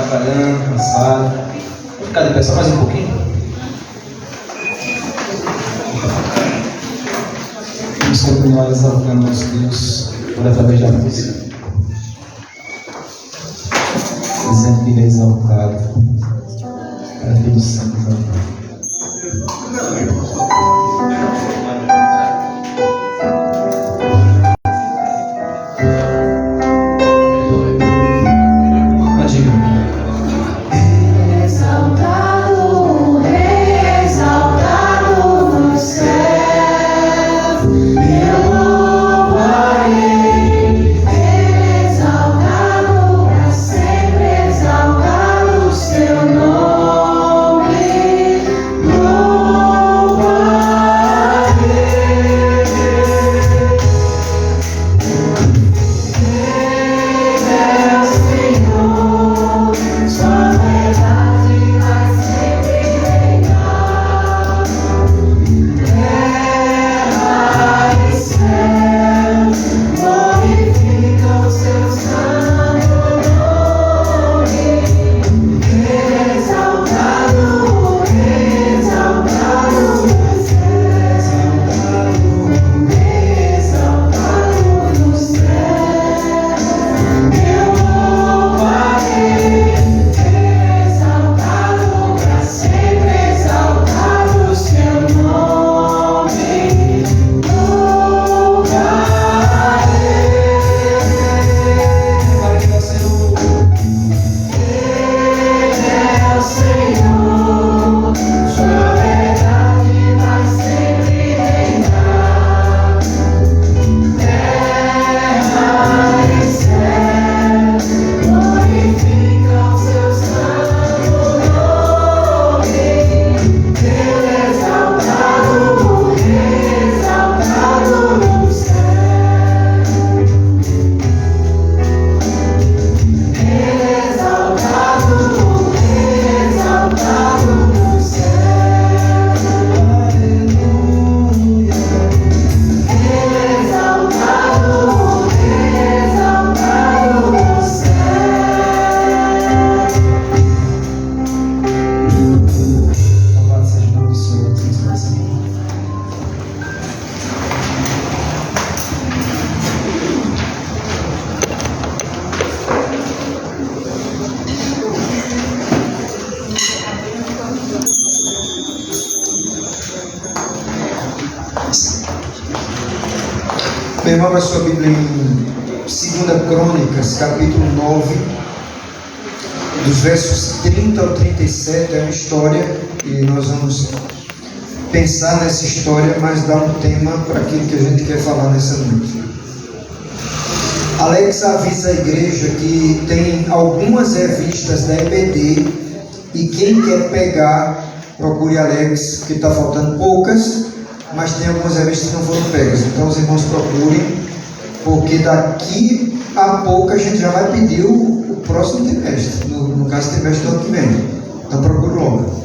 trabalhando, cansado. Vou ficar de pé só mais um pouquinho. Vamos continuar exaltando nosso Deus por através da música, dizendo que Ele é exaltado para todo sempre. Meu irmão, a sua Bíblia em 2 Crônicas, capítulo 9, dos versos 30 ao 37, é uma história e nós vamos pensar nessa história, mas dar um tema para aquilo que a gente quer falar nessa noite. Alex avisa a igreja que tem algumas revistas da EBD e quem quer pegar, procure Alex, que está faltando poucas, mas tem algumas revistas que não foram pegas. Então os irmãos procurem, porque daqui a pouco a gente já vai pedir o próximo trimestre, no caso trimestre do ano que vem. Então procure logo.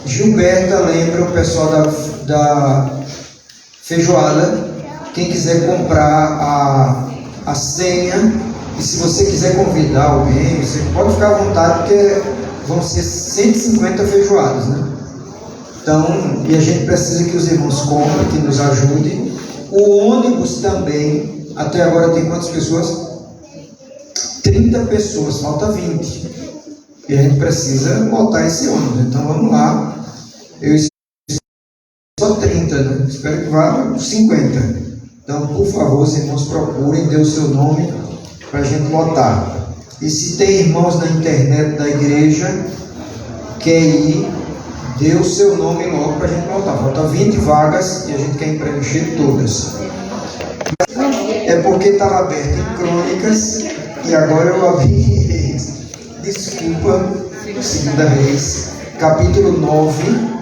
Gilberta lembra o pessoal da feijoada, quem quiser comprar a senha, e se você quiser convidar alguém, você pode ficar à vontade, porque vão ser 150 feijoadas, né? Então, e a gente precisa que os irmãos comprem, que nos ajudem. O ônibus também, até agora tem quantas pessoas? 30 pessoas, falta 20. E a gente precisa lotar esse ônibus. Então vamos lá. Eu espero só 30, né? Espero que vá 50. Então, por favor, os irmãos procurem, dê o seu nome para a gente lotar. E se tem irmãos na internet da igreja, quer ir, dê o seu nome logo para a gente lotar. Falta 20 vagas e a gente quer preencher todas. É porque estava aberto em Crônicas e agora eu abri Reis. Desculpa, 2 Reis, capítulo 9,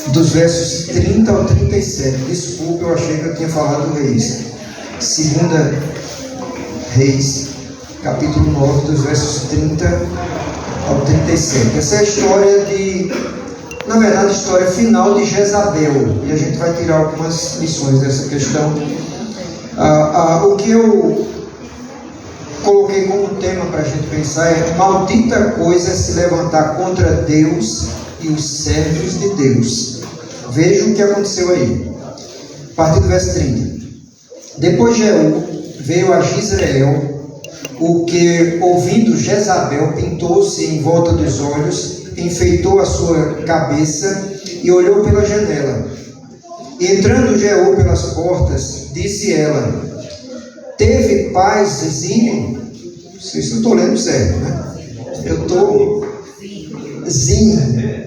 dos versos 30 ao 37. Desculpa, eu achei que eu tinha falado Reis. 2 Reis, capítulo 9, dos versos 30 ao 37. Essa é a história na verdade, a história final de Jezabel. E a gente vai tirar algumas lições dessa questão. O que eu coloquei como tema para a gente pensar é: maldita coisa é se levantar contra Deus e os servos de Deus. Veja o que aconteceu aí. A partir do verso 30. Depois Jeú veio a Jezreel, o que, ouvindo Jezabel, pintou-se em volta dos olhos, enfeitou a sua cabeça e olhou pela janela. E entrando Jeú pelas portas, disse ela: teve paz Zine? Não sei se eu estou lendo certo, né? Eu estou... Zine,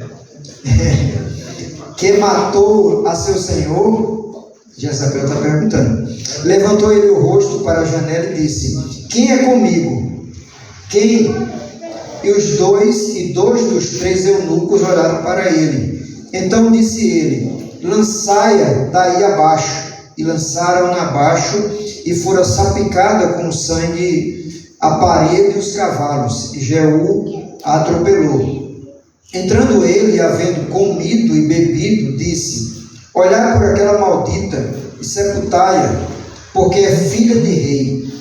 que matou a seu senhor? Jezabel está perguntando. Levantou ele o rosto para a janela e disse: quem é comigo? Quem? E dois dos três eunucos olharam para ele. Então disse ele: lançai-a daí abaixo. E lançaram-na abaixo, e fora salpicada com sangue a parede e os cavalos, e Jeú a atropelou. Entrando ele, e havendo comido e bebido, disse: olhai por aquela maldita e sepultai-a, porque é filha de rei.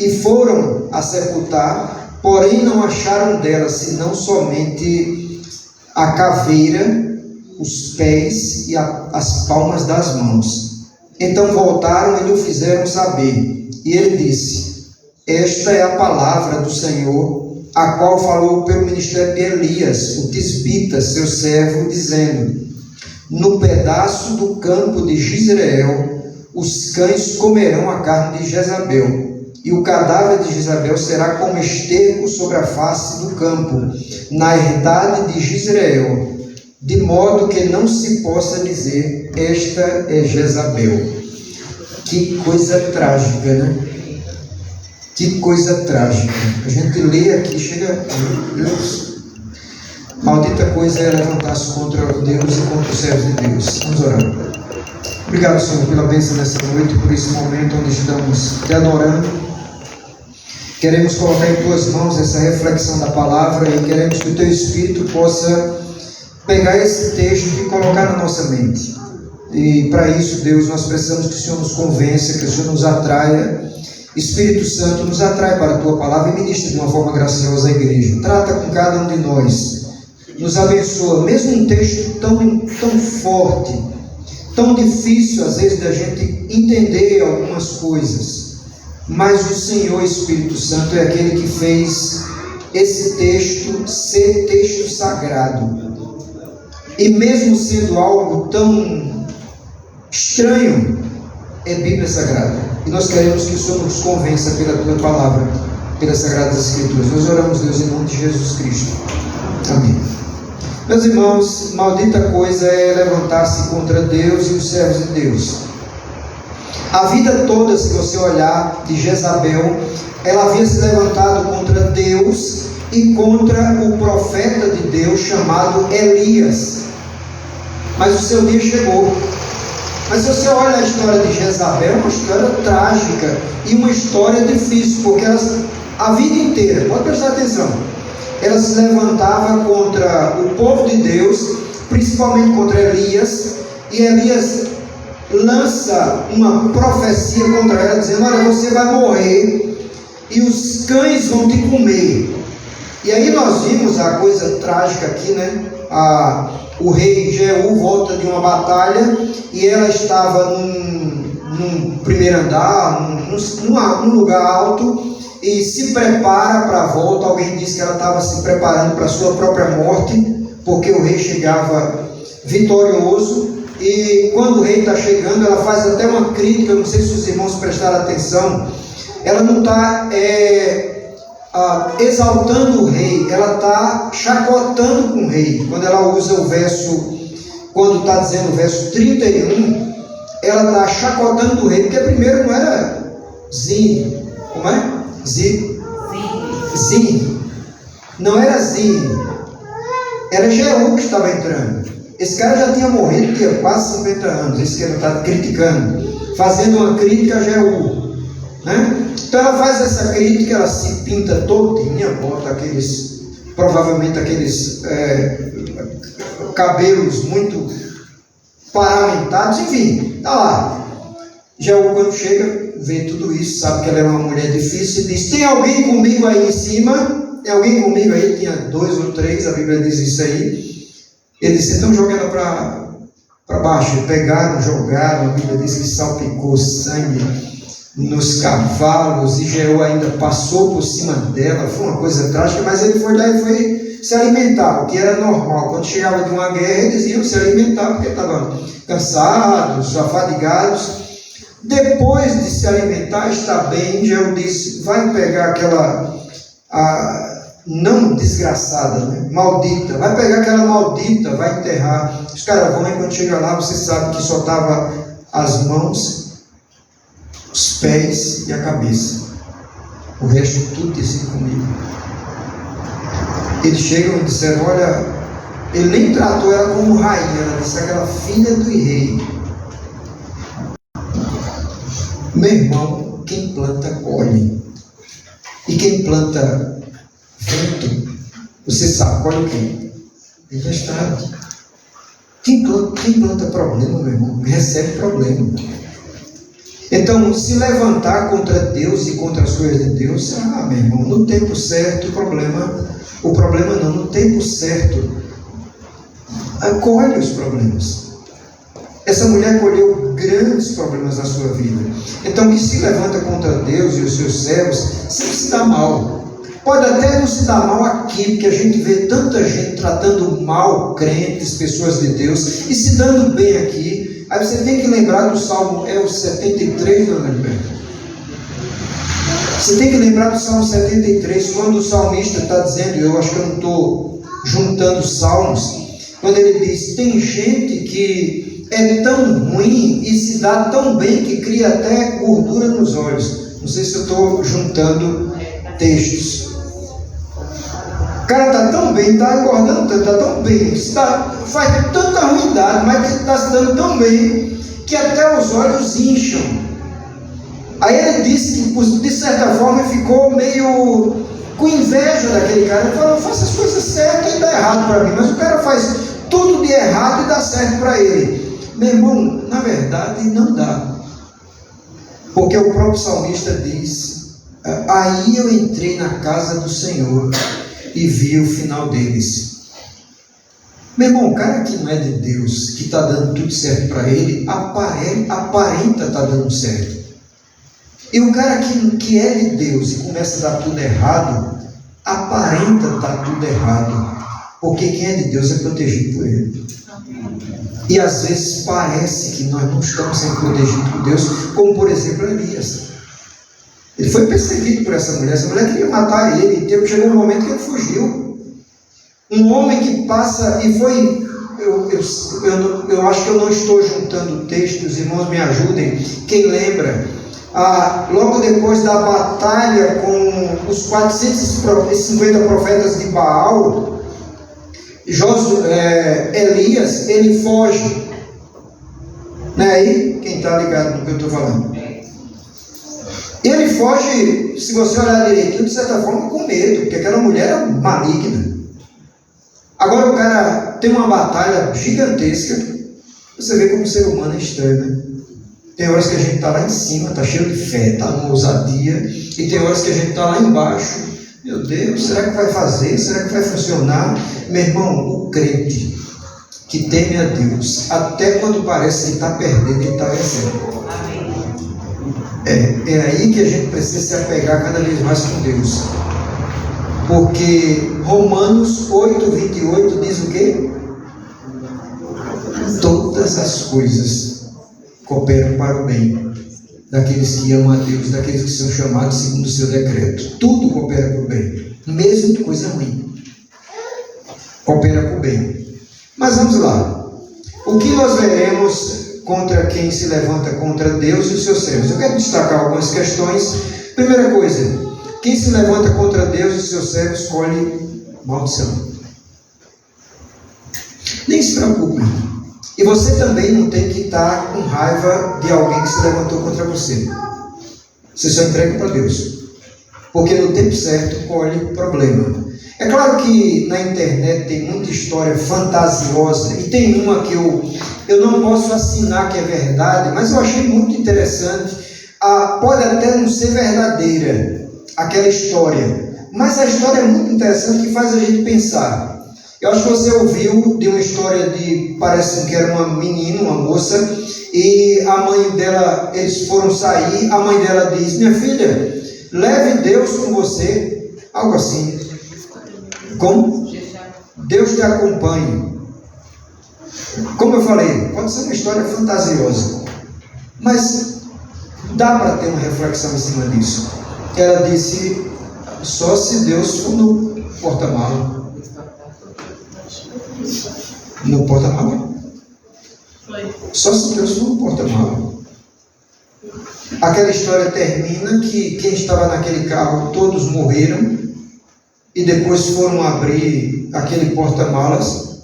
E foram a sepultar, porém não acharam dela senão somente a caveira, os pés e as palmas das mãos. Então voltaram e lhe fizeram saber. E ele disse: esta é a palavra do Senhor, a qual falou pelo ministério de Elias, o tisbita, seu servo, dizendo: no pedaço do campo de Jezreel, os cães comerão a carne de Jezabel, e o cadáver de Jezabel será como esterco sobre a face do campo, na herdade de Jezreel, de modo que não se possa dizer: esta é Jezabel. Que coisa trágica, né? Que coisa trágica. A gente lê aqui, chega... Deus. Maldita coisa é levantar-se contra Deus e contra os servos de Deus. Vamos orar. Obrigado, Senhor, pela bênção dessa noite, por esse momento onde estamos te adorando. Queremos colocar em tuas mãos essa reflexão da palavra e queremos que o teu Espírito possa pegar esse texto e colocar na nossa mente. E para isso, Deus, nós precisamos que o Senhor nos convença, que o Senhor nos atraia. Espírito Santo, nos atrai para a tua palavra e ministra de uma forma graciosa a igreja. Trata com cada um de nós. Nos abençoa. Mesmo um texto tão forte, tão difícil às vezes da gente entender algumas coisas, mas o Senhor Espírito Santo é aquele que fez esse texto ser texto sagrado. E mesmo sendo algo tão estranho, é Bíblia Sagrada. E nós queremos que o Senhor nos convença pela tua palavra, pelas Sagradas Escrituras. Nós oramos, Deus, em nome de Jesus Cristo. Amém. Meus irmãos, maldita coisa é levantar-se contra Deus e os servos de Deus. A vida toda, se você olhar, de Jezabel, ela havia se levantado contra Deus e contra o profeta de Deus chamado Elias. Mas o seu dia chegou. Mas se você olha a história de Jezabel, é uma história trágica e uma história difícil, porque a vida inteira, pode prestar atenção, ela se levantava contra o povo de Deus, principalmente contra Elias, e Elias lança uma profecia contra ela, dizendo: olha, você vai morrer e os cães vão te comer. E aí nós vimos a coisa trágica aqui, né? O rei Jeú volta de uma batalha e ela estava num primeiro andar, num lugar alto, e se prepara para a volta. Alguém disse que ela estava se preparando para a sua própria morte, porque o rei chegava vitorioso. E quando o rei está chegando, ela faz até uma crítica. Eu não sei se os irmãos prestaram atenção. Ela não está exaltando o rei, ela está chacotando com o rei. Quando ela usa o verso, quando está dizendo o verso 31, ela está chacotando o rei, porque primeiro não era Zine. Como é? Zine. Não era Zine. Era Jeú que estava entrando. Esse cara já tinha morrido, tinha quase 50 anos. Esse que ela está criticando, fazendo uma crítica a Jeú, né? Então ela faz essa crítica, ela se pinta todinha, bota provavelmente aqueles cabelos muito paramentados, enfim, tá lá. Jeú, quando chega, vê tudo isso, sabe que ela é uma mulher difícil, e diz: tem alguém comigo aí em cima? Tem alguém comigo aí? Tinha 2 ou 3, a Bíblia diz isso aí. Ele disse: então joga ela para baixo. Pegaram, jogaram, a Bíblia diz que salpicou sangue nos cavalos, e Jeú ainda passou por cima dela. Foi uma coisa trágica, mas ele foi lá e foi se alimentar, o que era normal. Quando chegava de uma guerra, eles iam se alimentar, porque estavam cansados, afadigados. Depois de se alimentar, está bem, Jeú disse: vai pegar aquela, não desgraçada, né? Maldita, vai pegar aquela maldita, vai enterrar. Os caras vão, e quando chega lá, você sabe que só estava as mãos, os pés e a cabeça. O resto tudo tinha sido comigo. Eles chegam e disseram: olha, ele nem tratou ela como rainha, ela disse: aquela filha do rei. Meu irmão, quem planta colhe. E quem planta vento, você sabe, colhe o quê? Tempestade. Quem planta problema, meu irmão, recebe problema. Então, se levantar contra Deus e contra as coisas de Deus, meu irmão, no tempo certo, no tempo certo, colhe os problemas. Essa mulher colheu grandes problemas na sua vida. Então, que se levanta contra Deus e os seus servos, sempre se dá mal. Pode até não se dar mal aqui, porque a gente vê tanta gente tratando mal crentes, pessoas de Deus, e se dando bem aqui. Aí você tem que lembrar do Salmo, é o 73, dona Gilberto? Você tem que lembrar do Salmo 73, quando o salmista está dizendo, eu acho que eu não estou juntando salmos, quando ele diz: tem gente que é tão ruim e se dá tão bem que cria até gordura nos olhos. Não sei se eu estou juntando textos. O cara está tão bem, está engordando tanto, está tão bem, faz tanta ruindade, mas está se dando tão bem que até os olhos incham. Aí ele disse que, de certa forma, ficou meio com inveja daquele cara. Ele falou: eu faço as coisas certas e dá errado para mim, mas o cara faz tudo de errado e dá certo para ele. Meu irmão, na verdade não dá, porque o próprio salmista diz: aí eu entrei na casa do Senhor e vi o final deles. Meu irmão, o cara que não é de Deus, que está dando tudo certo para ele, aparenta estar dando certo. E o cara que é de Deus e começa a dar tudo errado, aparenta estar tudo errado, porque quem é de Deus é protegido por ele. E às vezes parece que nós não estamos sendo protegidos por Deus, como por exemplo Elias. Ele foi perseguido por essa mulher queria matar ele, e chegou um momento que ele fugiu. Um homem que passa e foi, eu acho que eu não estou juntando textos, irmãos me ajudem, quem lembra, logo depois da batalha com os 450 profetas de Baal, Elias, ele foge. Não é aí? Quem está ligado no que eu estou falando? Ele foge, se você olhar direitinho, de certa forma, com medo, porque aquela mulher é maligna. Agora o cara tem uma batalha gigantesca. Você vê como o ser humano é estranho, né? Tem horas que a gente está lá em cima, está cheio de fé, está numa ousadia, e tem horas que a gente está lá embaixo. Meu Deus, será que vai fazer? Será que vai funcionar? Meu irmão, o crente que teme a Deus, até quando parece que está perdendo, ele está vencendo. É aí que a gente precisa se apegar cada vez mais com Deus. Porque Romanos 8:28 diz o quê? Todas as coisas cooperam para o bem daqueles que amam a Deus, daqueles que são chamados segundo o seu decreto. Tudo coopera para o bem, mesmo coisa ruim coopera para o bem. Mas vamos lá. O que nós veremos contra quem se levanta contra Deus e os seus servos? Eu quero destacar algumas questões. Primeira coisa: quem se levanta contra Deus e os seus servos colhe maldição. Nem se preocupe. E você também não tem que estar com raiva de alguém que se levantou contra você. Você só entrega para Deus, porque no tempo certo colhe problema. É claro que na internet tem muita história fantasiosa, e tem uma que eu não posso assinar que é verdade, mas eu achei muito interessante. pode até não ser verdadeira aquela história, mas a história é muito interessante, que faz a gente pensar. Eu acho que você ouviu de uma história de, parece que era uma menina, uma moça, e a mãe dela, eles foram sair, a mãe dela diz: minha filha, leve Deus com você, algo assim. Como? Deus te acompanhe. Como eu falei, pode ser uma história fantasiosa, mas dá para ter uma reflexão em cima disso. Ela disse: só se Deus for no porta-mala. No porta-mala? Só se Deus for no porta-mala. Aquela história termina que quem estava naquele carro, todos morreram, e depois foram abrir aquele porta-malas.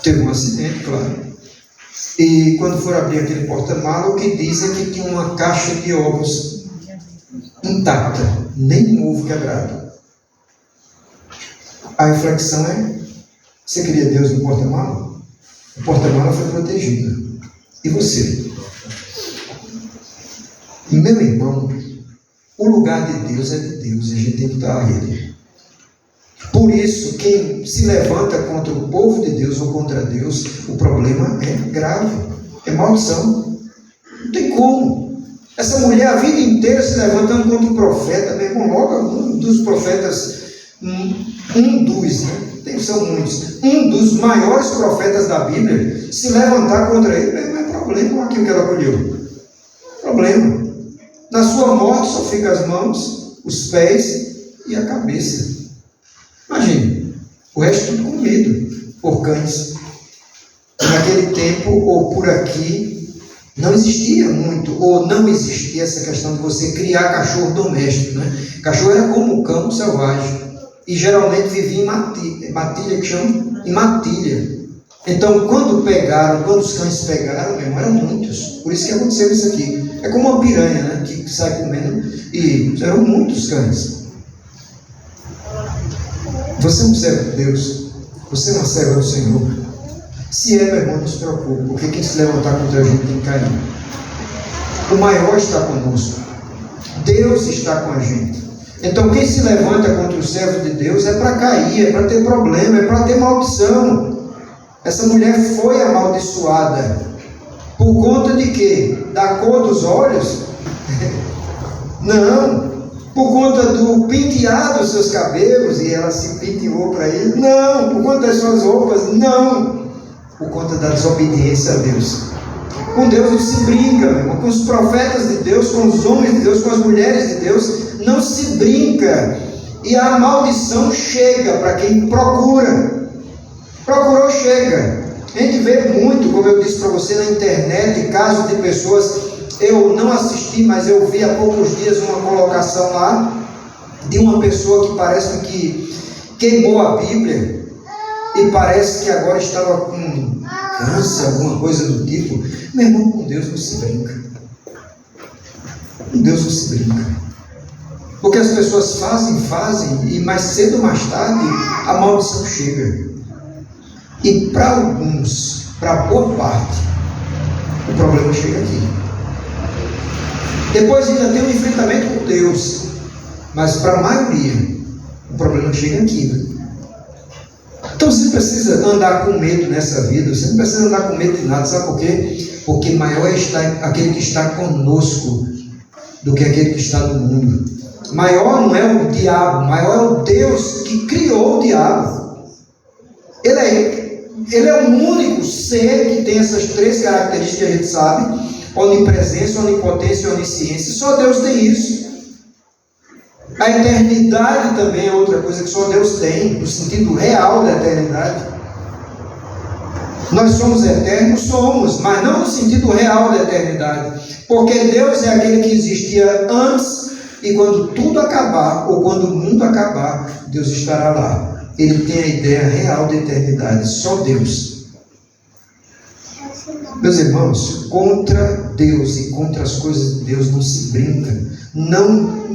Teve um acidente, claro. E quando foram abrir aquele porta-malas, o que dizem é que tinha uma caixa de ovos intacta, nem um ovo quebrado. A reflexão é: você queria Deus no porta-malas? O porta-malas foi protegido. E você? Meu irmão, o lugar de Deus é de Deus, e a gente tem que dar a Ele. Por isso, quem se levanta contra o povo de Deus ou contra Deus, o problema é grave, é maldição. Não tem como. Essa mulher a vida inteira se levantando contra o profeta, meu irmão, logo um dos profetas, são muitos, um dos maiores profetas da Bíblia, se levantar contra ele, não é problema aquilo que ela colheu. Problema. Na sua morte só fica as mãos, os pés e a cabeça. Imagine, o resto tudo comido por cães. Naquele tempo, ou por aqui, não existia muito, ou não existia essa questão de você criar cachorro doméstico, né? Cachorro era como um cão selvagem, e geralmente vivia em matilha, que chama? Em matilha. Então, quando os cães pegaram, meu irmão, eram muitos. Por isso que aconteceu isso aqui. É como uma piranha, né? Que sai comendo, e eram muitos cães. Você é um servo de Deus, você é uma serva do Senhor. Se é, meu irmão, não se preocupe, porque quem se levantar contra a gente tem que cair. O maior está conosco, Deus está com a gente. Então, quem se levanta contra o servo de Deus é para cair, é para ter problema, é para ter maldição. Essa mulher foi amaldiçoada. Por conta de quê? Da cor dos olhos? Não. Por conta do penteado dos seus cabelos, e ela se penteou para ele? Não. Por conta das suas roupas? Não. Por conta da desobediência a Deus. Com Deus não se brinca, meu irmão. Com os profetas de Deus, com os homens de Deus, com as mulheres de Deus, não se brinca. E a maldição chega para quem procura. Procurou, chega. A gente vê muito, como eu disse para você, na internet, casos de pessoas. Eu não assisti, mas eu vi há poucos dias uma colocação lá de uma pessoa que parece que queimou a Bíblia e parece que agora estava com câncer, alguma coisa do tipo. Meu irmão, com Deus não se brinca. Com Deus não se brinca. Porque as pessoas fazem, e mais cedo ou mais tarde, a maldição chega. E para alguns, para boa parte, o problema chega aqui. Depois ainda tem um enfrentamento com Deus, mas para a maioria, o problema chega aqui. Né? Então você não precisa andar com medo nessa vida, você não precisa andar com medo de nada, sabe por quê? Porque maior é aquele que está conosco do que aquele que está no mundo. Maior não é o diabo, maior é o Deus que criou o diabo. Ele é o único ser que tem essas três características que a gente sabe: onipresença, onipotência e onisciência. Só Deus tem isso. A eternidade também é outra coisa que só Deus tem, no sentido real da eternidade. Nós somos eternos, somos, mas não no sentido real da eternidade. Porque Deus é aquele que existia antes, e quando tudo acabar, ou quando o mundo acabar, Deus estará lá. Ele tem a ideia real da eternidade, só Deus. Meus irmãos, contra Deus e contra as coisas de Deus não se brinca. Não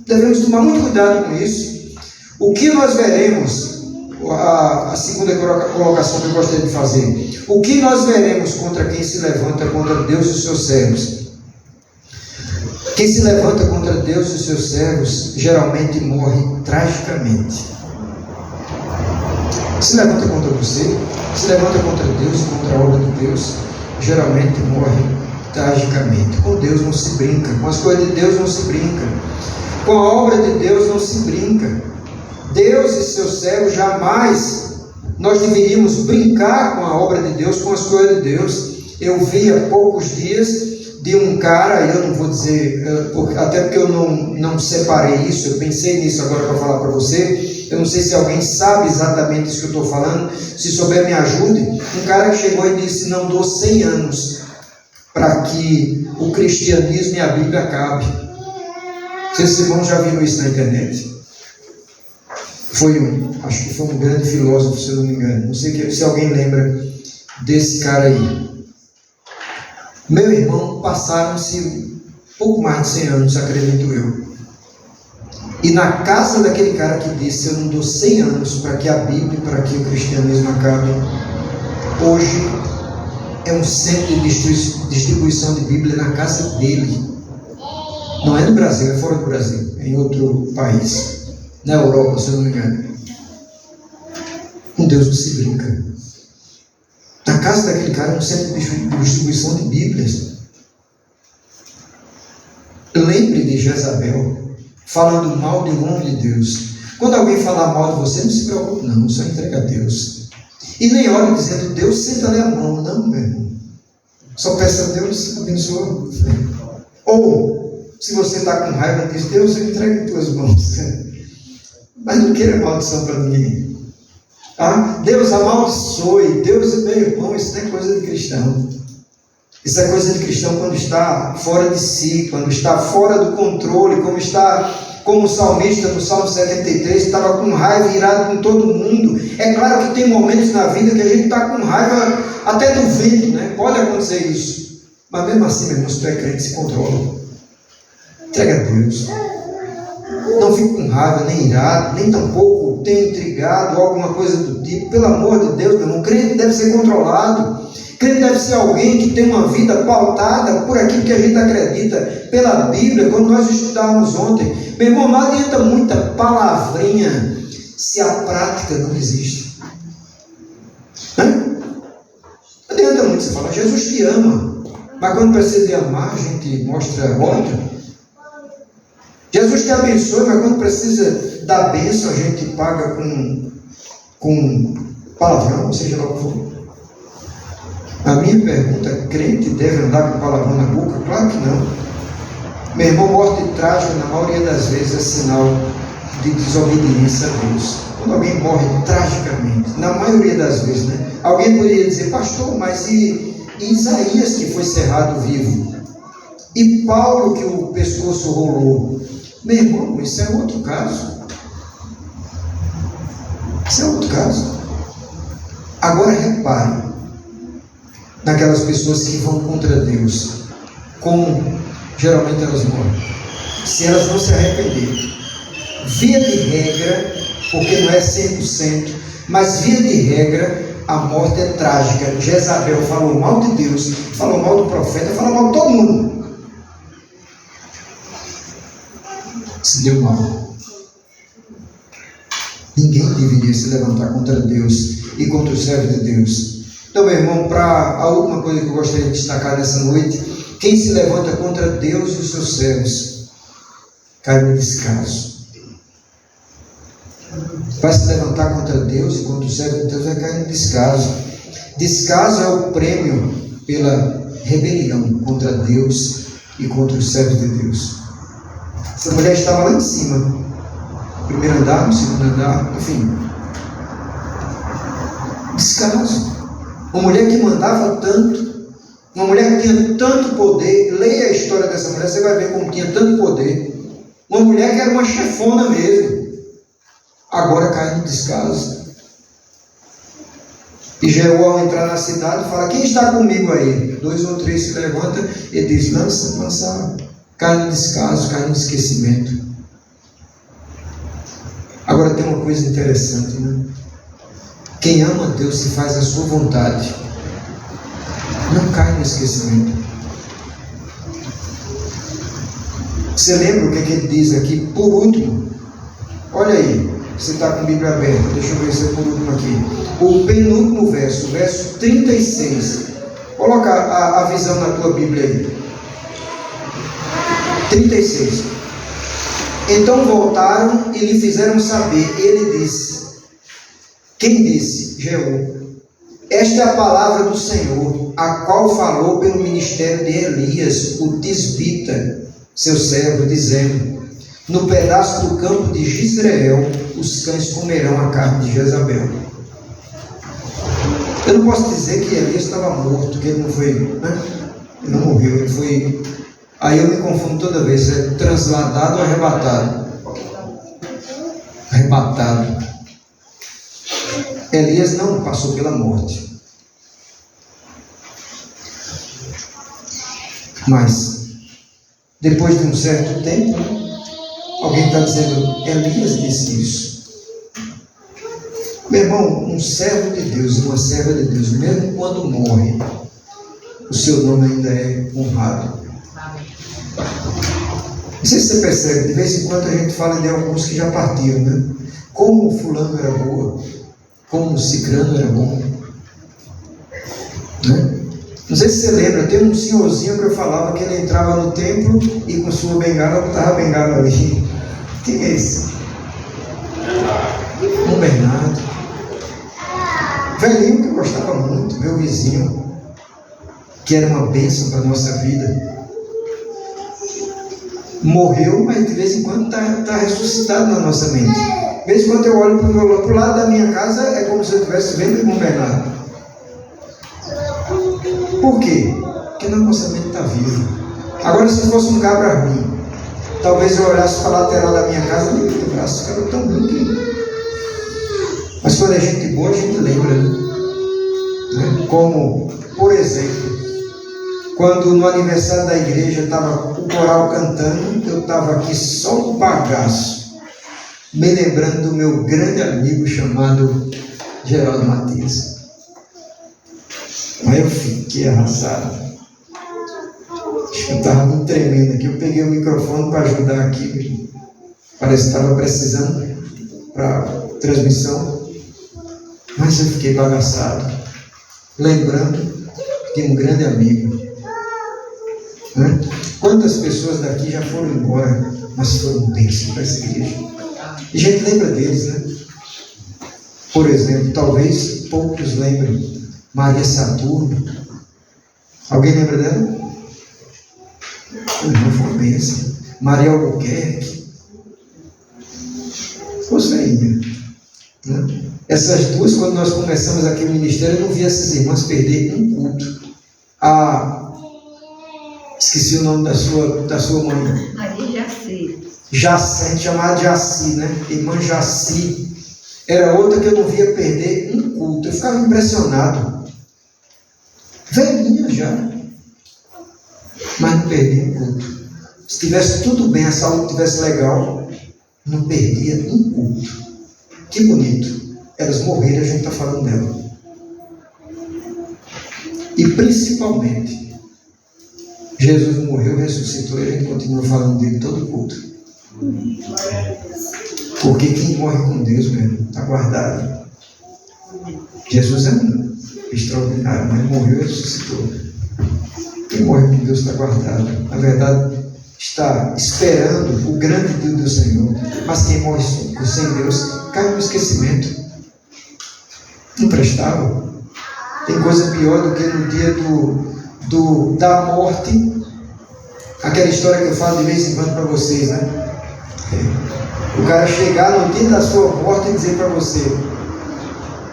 devemos tomar muito cuidado com isso. O que nós veremos, a segunda colocação que eu gostaria de fazer, o que nós veremos contra quem se levanta contra Deus e os seus servos? Quem se levanta contra Deus e os seus servos geralmente morre tragicamente. Se levanta contra você, se levanta contra Deus, contra a obra de Deus, geralmente morre tragicamente. Com Deus não se brinca, com as coisas de Deus não se brinca, com a obra de Deus não se brinca. Deus e seus servos jamais nós deveríamos brincar com a obra de Deus, com as coisas de Deus. Eu vi há poucos dias de um cara, eu não vou dizer, até porque eu não separei isso, eu pensei nisso agora para falar para você. Eu não sei se alguém sabe exatamente isso que eu estou falando. Se souber, me ajude. Um cara que chegou e disse: não dou 100 anos para que o cristianismo e a Bíblia acabem. Vocês irmãos já viram isso na internet? Acho que foi um grande filósofo, se eu não me engano. Não sei se alguém lembra desse cara aí. Meu irmão, passaram-se pouco mais de 100 anos, acredito eu. E na casa daquele cara que disse: eu não dou 100 anos para que a Bíblia, para que o cristianismo acabe, hoje é um centro de distribuição de Bíblia na casa dele. Não é no Brasil, é fora do Brasil, é em outro país, na Europa, se eu não me engano. Com Deus não se brinca. Na casa daquele cara é um centro de distribuição de Bíblias. Lembre de Jezabel falando mal de um homem de Deus. Quando alguém falar mal de você, não se preocupe não, só entrega a Deus. E nem ore dizendo: Deus, senta-lhe a mão. Não, meu irmão. Só peça a Deus, abençoa. Ou, se você está com raiva, diz: Deus, eu entrego em tuas mãos. Mas não queira maldição para ninguém. Ah, Deus amaldiçoe. Deus, meu irmão, isso não é coisa de cristão. Isso é coisa de cristão quando está fora de si, quando está fora do controle, como o salmista no Salmo 73, estava com raiva e irado com todo mundo. É claro que tem momentos na vida que a gente está com raiva até do vento, né? Pode acontecer isso. Mas mesmo assim, meu irmão, se tu é crente, se controla. Entrega a Deus. Não fique com raiva, nem irado, nem tampouco tenha intrigado ou alguma coisa do tipo. Pelo amor de Deus, meu irmão, crente deve ser controlado. Crente deve ser alguém que tem uma vida pautada por aquilo que a gente acredita, pela Bíblia, como nós estudávamos ontem. Meu irmão, não adianta muita palavrinha se a prática não existe. Não adianta muito você falar: Jesus te ama, mas quando precisa de amar, a gente mostra ódio. Jesus te abençoe, mas quando precisa da bênção, a gente paga com palavrão, seja lá o que for. A minha pergunta: crente deve andar com palavrão na boca? Claro que não. Meu irmão, morte trágica, na maioria das vezes, é sinal de desobediência a Deus. Quando alguém morre tragicamente, na maioria das vezes, né? Alguém poderia dizer: pastor, mas e Isaías, que foi cerrado vivo? E Paulo, que o pescoço rolou? Meu irmão, isso é outro caso. Isso é outro caso. Agora repare naquelas pessoas que vão contra Deus, como geralmente elas morrem. Se elas não se arrependerem, via de regra, porque não é 100%, mas via de regra, a morte é trágica. Jezabel falou mal de Deus, falou mal do profeta, falou mal de todo mundo. Se deu mal. Ninguém deveria se levantar contra Deus e contra o servo de Deus. Então, meu irmão, para a última coisa que eu gostaria de destacar nessa noite: quem se levanta contra Deus e os seus servos cai no descaso. Vai se levantar contra Deus e contra o servo de Deus, vai cair no descaso. Descaso é o prêmio pela rebelião contra Deus e contra os servos de Deus. Essa mulher estava lá em cima, no primeiro andar, no segundo andar, enfim. Descaso. Uma mulher que mandava tanto, uma mulher que tinha tanto poder. Leia a história dessa mulher, você vai ver como tinha tanto poder. Uma mulher que era uma chefona mesmo, agora cai no descaso. E Jeú, ao entrar na cidade, fala: quem está comigo aí? 2 ou 3 se levantam e diz: lança. Cai no descaso, cai no esquecimento. Agora tem uma coisa interessante, né? Quem ama Deus se faz a sua vontade, não cai no esquecimento. Você lembra o que ele diz aqui? Por último, olha aí, você está com a Bíblia aberta, deixa eu ver se é por último aqui. O penúltimo verso, verso 36. Coloca a visão na tua Bíblia aí. 36. Então voltaram e lhe fizeram saber. Ele disse. Quem disse? Jeú. Esta é a palavra do Senhor, a qual falou pelo ministério de Elias, o tisbita, seu servo, dizendo: no pedaço do campo de Jezreel, os cães comerão a carne de Jezabel. Eu não posso dizer que Elias estava morto, que ele não foi, né? Ele não morreu, ele foi. Aí eu me confundo toda vez, se é transladado ou arrebatado. Arrebatado. Elias não passou pela morte. Mas, depois de um certo tempo, alguém está dizendo, Elias disse isso. Meu irmão, um servo de Deus e uma serva de Deus, mesmo quando morre, o seu nome ainda é honrado. Não sei se você percebe, de vez em quando a gente fala de alguns que já partiram, né? Como o fulano era boa, como o cicrano era bom, né? Não sei se você lembra, tem um senhorzinho que eu falava que ele entrava no templo e com sua bengala botava a bengala ali. Quem é esse? Um Bernardo. Velhinho que eu gostava muito, meu vizinho, que era uma bênção para a nossa vida. Morreu, mas de vez em quando está ressuscitado na nossa mente. De vez em quando eu olho para o lado da minha casa, é como se eu estivesse vendo o irmão Bernardo. Por quê? Porque na nossa mente está vivo. Agora, se fosse um cabra ruim, talvez eu olhasse para a lateral da minha casa e me lembrasse, esse cara é tão ruim que... Mas quando é gente boa, a gente lembra, né? Como, por exemplo, quando no aniversário da igreja estava o coral cantando, eu estava aqui só um bagaço, me lembrando do meu grande amigo chamado Geraldo Matias. Aí eu fiquei arrasado. Acho que eu estava muito tremendo aqui. Eu peguei o microfone para ajudar aqui. Parece que estava precisando para transmissão. Mas eu fiquei bagaçado, lembrando de um grande amigo. Né? Quantas pessoas daqui já foram embora, mas foram bênçãos para essa igreja. E a gente lembra deles, né? Por exemplo, talvez poucos lembrem. Maria Saturno. Alguém lembra dela? Não foi uma bênção. Maria Albuquerque. Roseinha. Né? Essas duas, quando nós começamos aqui o ministério, eu não vi essas irmãs perder um culto. Esqueci o nome da sua mãe. Maria Jaci. Jaci, chamada Jaci, né? Irmã Jaci. Era outra que eu não via perder um culto. Eu ficava impressionado. Velhinha já. Mas não perdia um culto. Se tivesse tudo bem, a saúde estivesse legal, não perdia um culto. Que bonito. Elas morreram, a gente está falando dela. E principalmente, Jesus morreu, ressuscitou e a gente continua falando dele todo culto. Porque quem morre com Deus, mesmo, está guardado. Jesus é um extraordinário, mas morreu e ressuscitou. Quem morre com Deus está guardado. Na verdade, está esperando o grande dia do Senhor. Mas quem morre sem Deus cai no esquecimento. Não prestava. Tem coisa pior do que no dia da morte. Aquela história que eu falo de vez em quando para vocês, né? O cara chegar no dia da sua morte e dizer para você: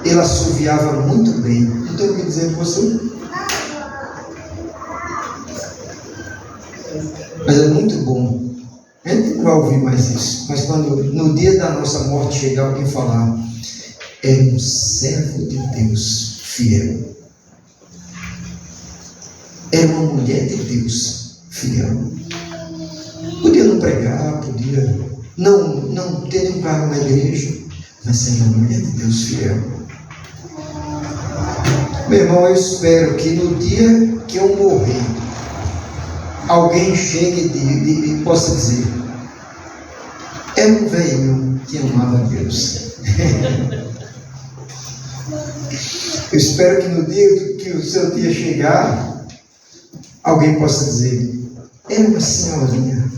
ele assoviava muito bem. Não tem o que dizer para você. Mas é muito bom. A gente não vai ouvir mais isso. Mas quando no dia da nossa morte chegar alguém falar: é um servo de Deus fiel. É uma mulher de Deus fiel. Podia não pregar, podia não ter nenhum cargo na igreja, mas é uma mulher de Deus fiel. Meu irmão, eu espero que no dia que eu morrer, alguém chegue e possa dizer: é um velhinho que amava Deus. Eu espero que no dia que o seu dia chegar, alguém possa dizer: era uma senhorinha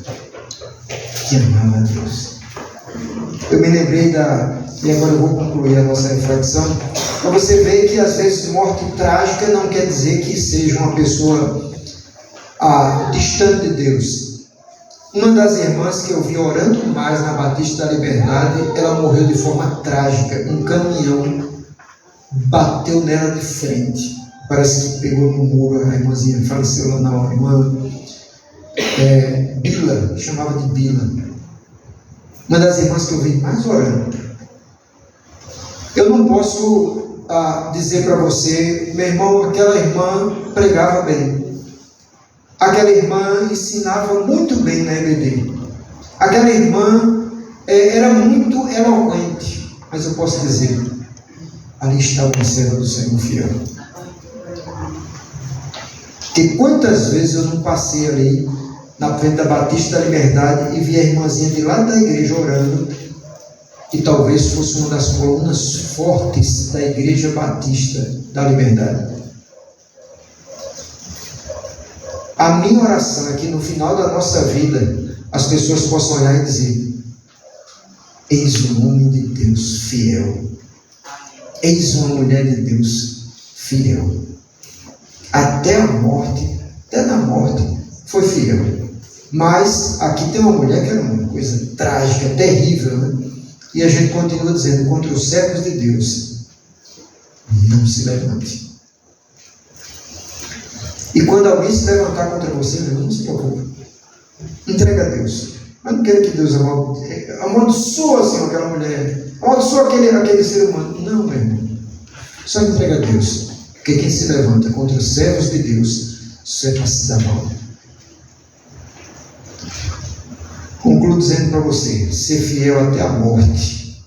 que amava Deus. Eu me lembrei e agora eu vou concluir a nossa reflexão, para você ver que às vezes morte trágica não quer dizer que seja uma pessoa distante de Deus. Uma das irmãs que eu vi orando mais na Batista da Liberdade, ela morreu de forma trágica. Um caminhão bateu nela de frente, parece que pegou no muro. A irmãzinha faleceu lá na hora. Irmã Bila, chamava de Bila, uma das irmãs que eu vi mais orando. Eu não posso dizer para você: meu irmão, aquela irmã pregava bem, aquela irmã ensinava muito bem na EBD, aquela irmã era muito eloquente. Mas eu posso dizer: ali estava uma serva do Senhor fiel. Que quantas vezes eu não passei ali na frente da Batista da Liberdade e vi a irmãzinha de lá da igreja orando, e talvez fosse uma das colunas fortes da Igreja Batista da Liberdade. A minha oração é que no final da nossa vida as pessoas possam olhar e dizer: eis um homem de Deus fiel, eis uma mulher de Deus fiel, até a morte, até na morte foi fiel. Mas aqui tem uma mulher que era uma coisa trágica, terrível, né? E a gente continua dizendo: contra os servos de Deus não se levante. E quando alguém se levantar contra você, não se preocupe, entrega a Deus. Mas não quero que Deus amaldiçoa assim aquela mulher, amaldiçoa aquele ser humano. Não, meu irmão, só entrega a Deus. Porque quem se levanta contra os servos de Deus só é para se dar mal. Concluo dizendo para você: ser fiel até a morte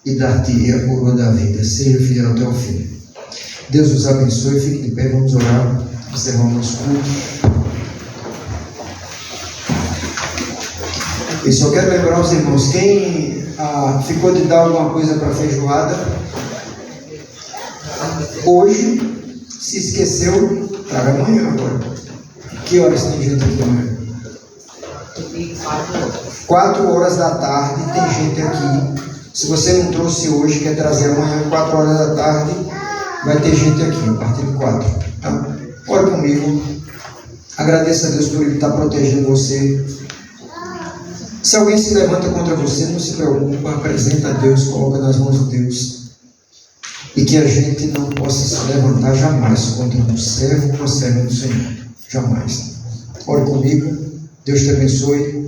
e dar-te a coroa da vida. Seja fiel até o fim. Deus os abençoe. Fique de pé, vamos orar, encerrar o nosso culto. E só quero lembrar os irmãos: quem ficou de dar alguma coisa para a feijoada hoje, se esqueceu, traga amanhã agora. Que horas tem gente aqui amanhã? 4 horas da tarde tem gente aqui. Se você não trouxe hoje, quer trazer amanhã, 4 horas da tarde, vai ter gente aqui, a partir de 4. Tá? Ore comigo. Agradeça a Deus por Ele estar protegendo você. Se alguém se levanta contra você, não se preocupe, apresenta a Deus, coloca nas mãos de Deus. E que a gente não possa se levantar jamais contra um servo ou uma serva do Senhor. Jamais. Ore comigo. Deus te abençoe.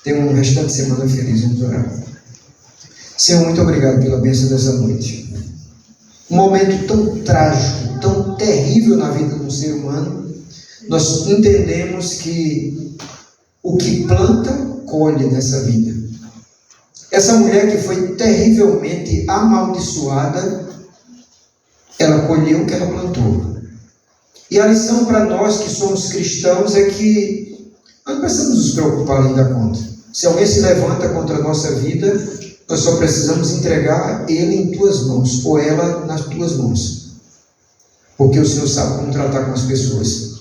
Tenha um restante de semana feliz. Vamos orar. Senhor, muito obrigado pela bênção dessa noite. Um momento tão trágico, tão terrível na vida de um ser humano. Nós entendemos que o que planta, colhe nessa vida. Essa mulher que foi terrivelmente amaldiçoada, ela colheu o que ela plantou. E a lição para nós que somos cristãos é que nós não precisamos nos preocupar além da conta. Se alguém se levanta contra a nossa vida, nós só precisamos entregar ele em tuas mãos, ou ela nas tuas mãos. Porque o Senhor sabe como tratar com as pessoas.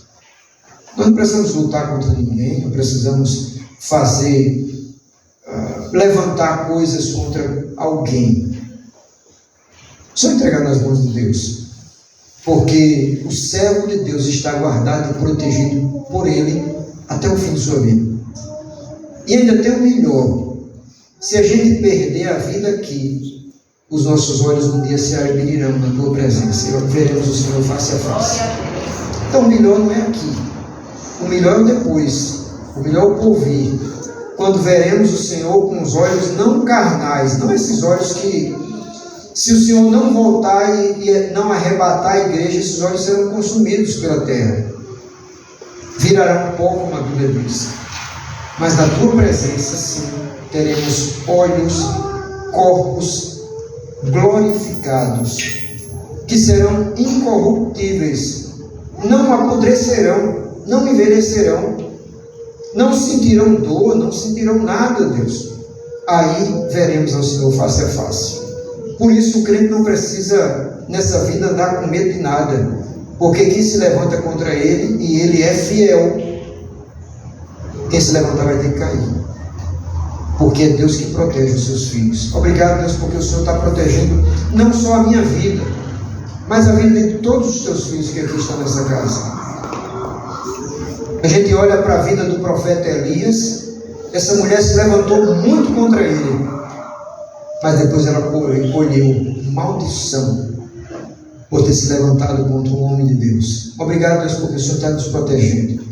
Nós não precisamos lutar contra ninguém, não precisamos levantar coisas contra alguém. Só entregar nas mãos de Deus. Porque o servo de Deus está guardado e protegido por Ele até o fim de sua vida. E ainda tem o melhor: se a gente perder a vida aqui, os nossos olhos um dia se abrirão na tua presença e veremos o Senhor face a face. Então o melhor não é aqui, o melhor é depois, o melhor é o porvir, quando veremos o Senhor com os olhos não carnais, não esses olhos que, se o Senhor não voltar e não arrebatar a igreja, esses olhos serão consumidos pela terra, virarão pó, como a Bíblia diz. Mas na tua presença, sim, teremos olhos, corpos glorificados, que serão incorruptíveis, não apodrecerão, não envelhecerão, não sentirão dor, não sentirão nada, Deus. Aí veremos ao Senhor face a face. Por isso o crente não precisa nessa vida andar com medo de nada, porque quem se levanta contra ele, e ele é fiel, quem se levantar vai ter que cair, porque é Deus que protege os seus filhos. Obrigado, Deus, porque o Senhor está protegendo não só a minha vida, mas a vida de todos os teus filhos que aqui estão nessa casa. A gente olha para a vida do profeta Elias. Essa mulher se levantou muito contra ele, mas depois ela colheu maldição por ter se levantado contra um homem de Deus. Obrigado, Deus, porque o Senhor está nos protegendo,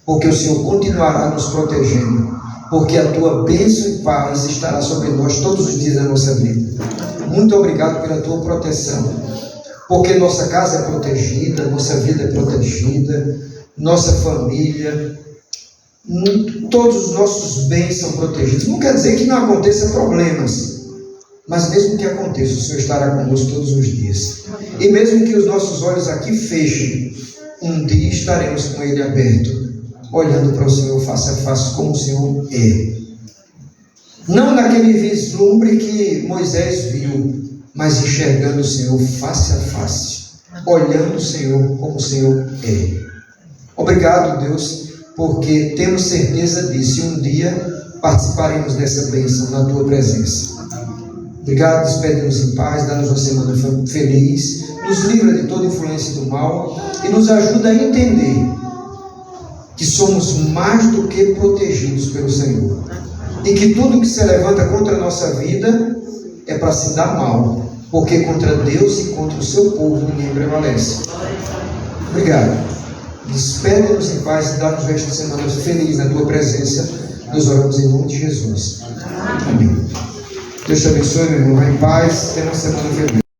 porque o Senhor continuará nos protegendo, porque a tua bênção e paz estará sobre nós todos os dias da nossa vida. Muito obrigado pela tua proteção, porque nossa casa é protegida, nossa vida é protegida, nossa família, todos os nossos bens são protegidos. Não quer dizer que não aconteçam problemas, mas mesmo que aconteça, o Senhor estará conosco todos os dias. E mesmo que os nossos olhos aqui fechem, um dia estaremos com ele aberto, olhando para o Senhor face a face, como o Senhor é. Não naquele vislumbre que Moisés viu, mas enxergando o Senhor face a face, olhando o Senhor como o Senhor é. Obrigado, Deus, porque temos certeza disso, e um dia participaremos dessa bênção na tua presença. Obrigado, despede-nos em paz, dá-nos uma semana feliz, nos livra de toda influência do mal e nos ajuda a entender que somos mais do que protegidos pelo Senhor, e que tudo que se levanta contra a nossa vida é para se dar mal, porque contra Deus e contra o seu povo ninguém prevalece. Obrigado. Despede-nos em paz e dá-nos esta semana feliz na tua presença. Nós oramos em nome de Jesus. Amém. Deus te abençoe, meu irmão. Vai em paz. Tenha uma semana feliz.